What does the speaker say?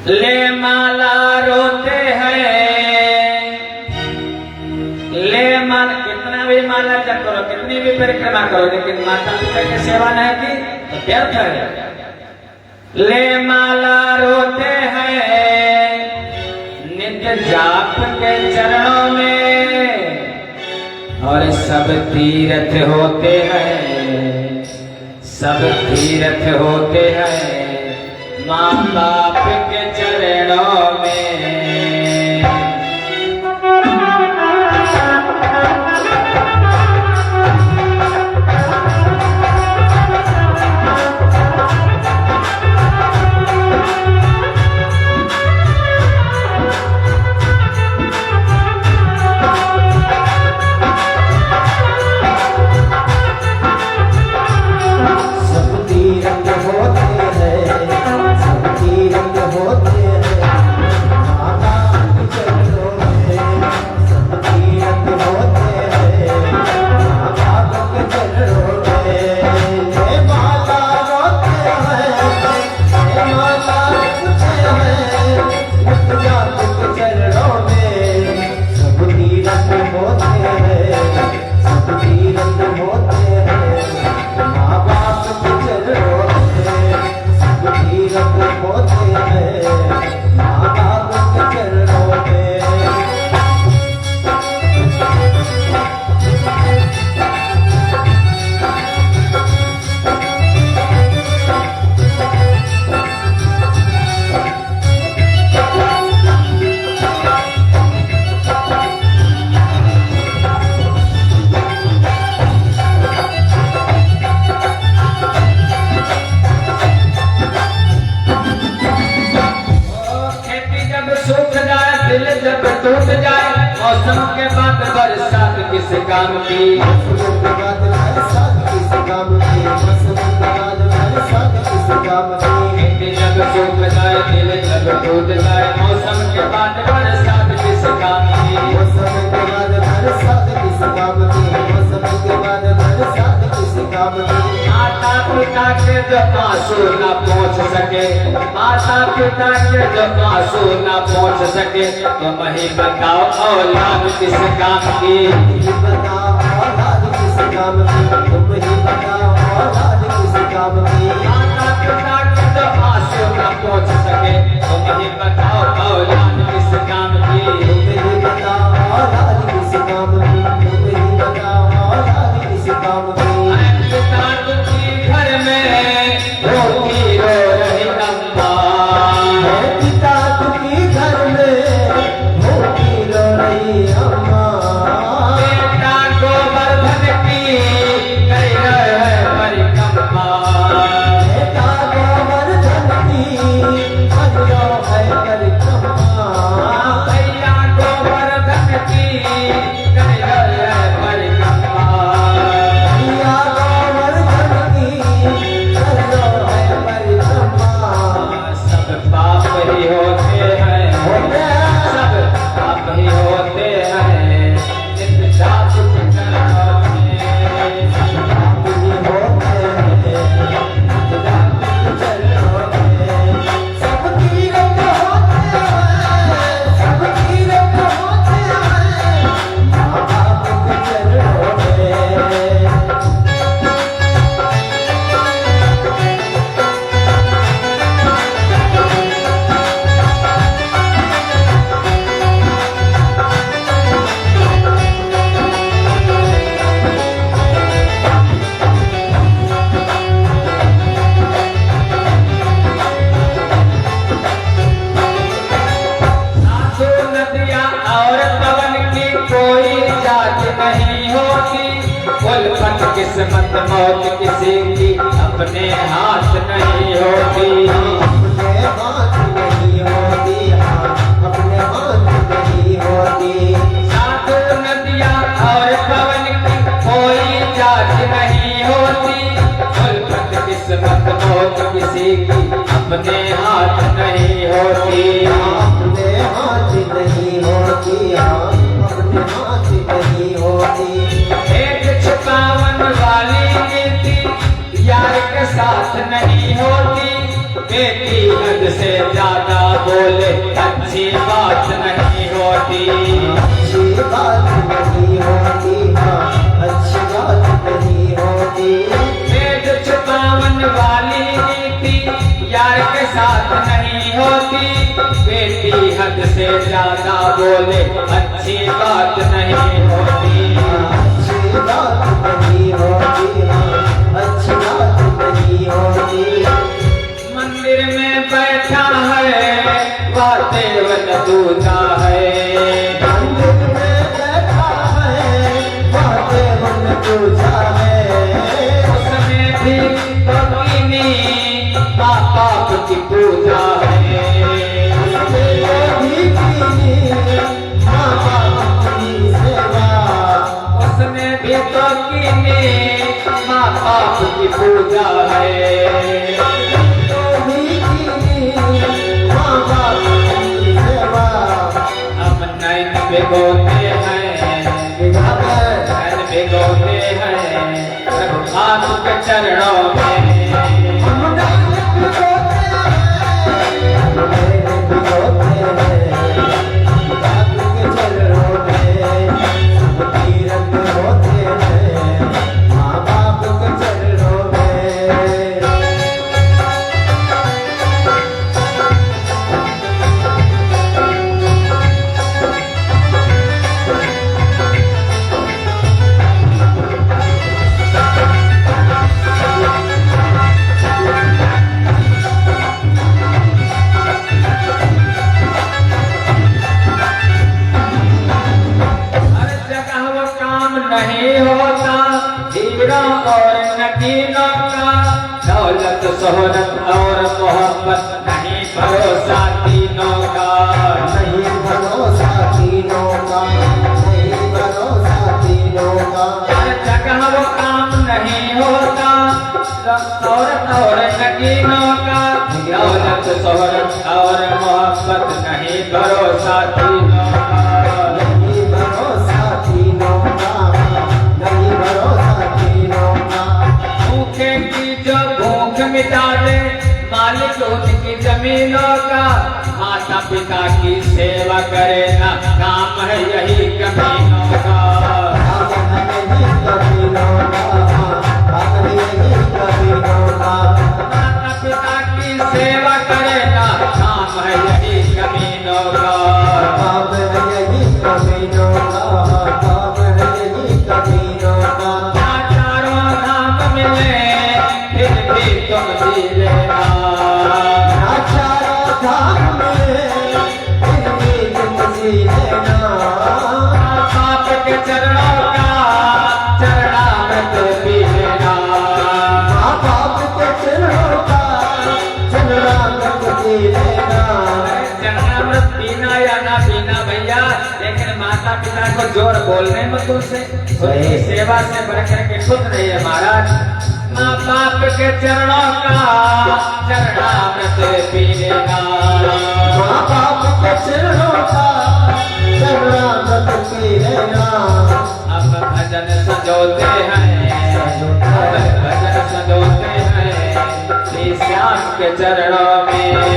ले माला रोते हैं, ले माला कितना भी माला जप करो, कितनी भी परिक्रमा करो, लेकिन माता पिता की सेवा नहीं की तो व्यर्थ है। ले माला रोते हैं नित्य जाप के चरणों में, और सब तीर्थ होते हैं, सब तीर्थ होते हैं माँ बाप के चरणों में। टूट जाए मौसम के बाद बरसात किस काम की, मौसम के बाद बरसात किस काम की, मौसम के बाद बरसात किस काम की। खेती जब सूख जाए दिल जब टूट जाए मौसम के बाद बरसात किस काम की, मौसम के बाद बरसात किस काम की, मौसम के बाद बरसात किस काम की। माता पिता के जो आंसू न पहुँच सके, माता पिता के जो आंसू न पहुँच सके, तुम ही बताओ औलाद किस काम की, बताओ औलाद किस काम की, तुम ही बताओ औलाद किस काम की। माता पिता के जो आंसू न पहुँच सके, तुम ही बताओ औलाद किस काम की, तुम ही बताओ औलाद किस काम की, तुम ही बताओ औलाद किस काम की। घर में रोती रो रही अम्मा, पिता दुखी घर में रोती रो रही अम्मा, बेटा गोवर्धन की कर रहे परिक्रमा, बेटा गोवर्धन की कर रहे परिक्रमा, भैया गोवर्धन की कर रहे परिक्रमा, भैया किस्मत मौत किसी की अपने हाथ नहीं होती, अपने हाथ नहीं होती, अपने हाथ नहीं होती। साधु नदियाँ और पवन की कोई जात नहीं होती, उल्फत किस्मत मौत किसी की अपने हाथ नहीं होती, अपने हाथ नहीं होती, अपने हाथ नहीं होती। एक छुपावन वाली नीति यार के साथ नहीं बेटी हद से ज्यादा बोले अच्छी बात नहीं होती। अच्छी बात नहीं होती, हाँ अच्छी बात नहीं होती। भेद छुपावन वाली नीति यार के साथ नहीं होती। बेटी हद से ज्यादा बोले अच्छी बात नहीं होती। अच्छी बात नहीं होती, हाँ अच्छी बात नहीं होती। मंदिर में बैठा है बातें वन दूजा है। मंदिर में बैठा है बातें वन दूजा है। उसमें भी तो कीनी माँ बाप की पूजा है। उसमें भी कीनी माँ बाप की सेवा। उसमें भी तो कीनी माँ बाप की पूजा है। हम नैन भिगोते हैं, नैन भिगोते हैं प्रभु के चरणों में। नहीं होता हीरा और नगीनों का, दौलत शोहरत और मोहब्बत नहीं भरोसा तीनों का। नहीं भरोसा तीनों का, नहीं भरोसा तीनों का। हर जगह वो काम नहीं होता शोहरत और नगीनों का, दौलत शोहरत और मोहब्बत नहीं भरोसा तीनों का। नहीं भरोसा तीनों का, नहीं भरोसा तीनों का। भूखे की जो भूख मिटा दे मालिक उनकी जमीनों का, माता पिता की सेवा करे ना काम है यही कमीनों का। काम है यही कमीनों का, काम है यही कमीनों का। माता पिता की सेवा करे ना काम है यही कमीनों का। काम है यही कमीनों का, काम है यही कमीनों का। चारों धाम मिले फिर भी तुम जी लेना। चारों धाम में फिर भी तुम जी लेना। बाप के चरणों का चरणामृत पी लेना। माँ बाप के चरणों का चरणामृत पी लेना। चरणामृत पीना या ना पीना भैया, लेकिन माता पिता को जोर बोलने में तुमसे उनकी सेवा से बढ़कर के खुद नहीं है महाराज। माँ बाप के चरणों का चरणामृत पी लेना। माँ बाप के चरणों का चरणामृत पी लेना। अब भजन सजोते हैं, अब भजन सजोते हैं श्री श्याम के चरणों में।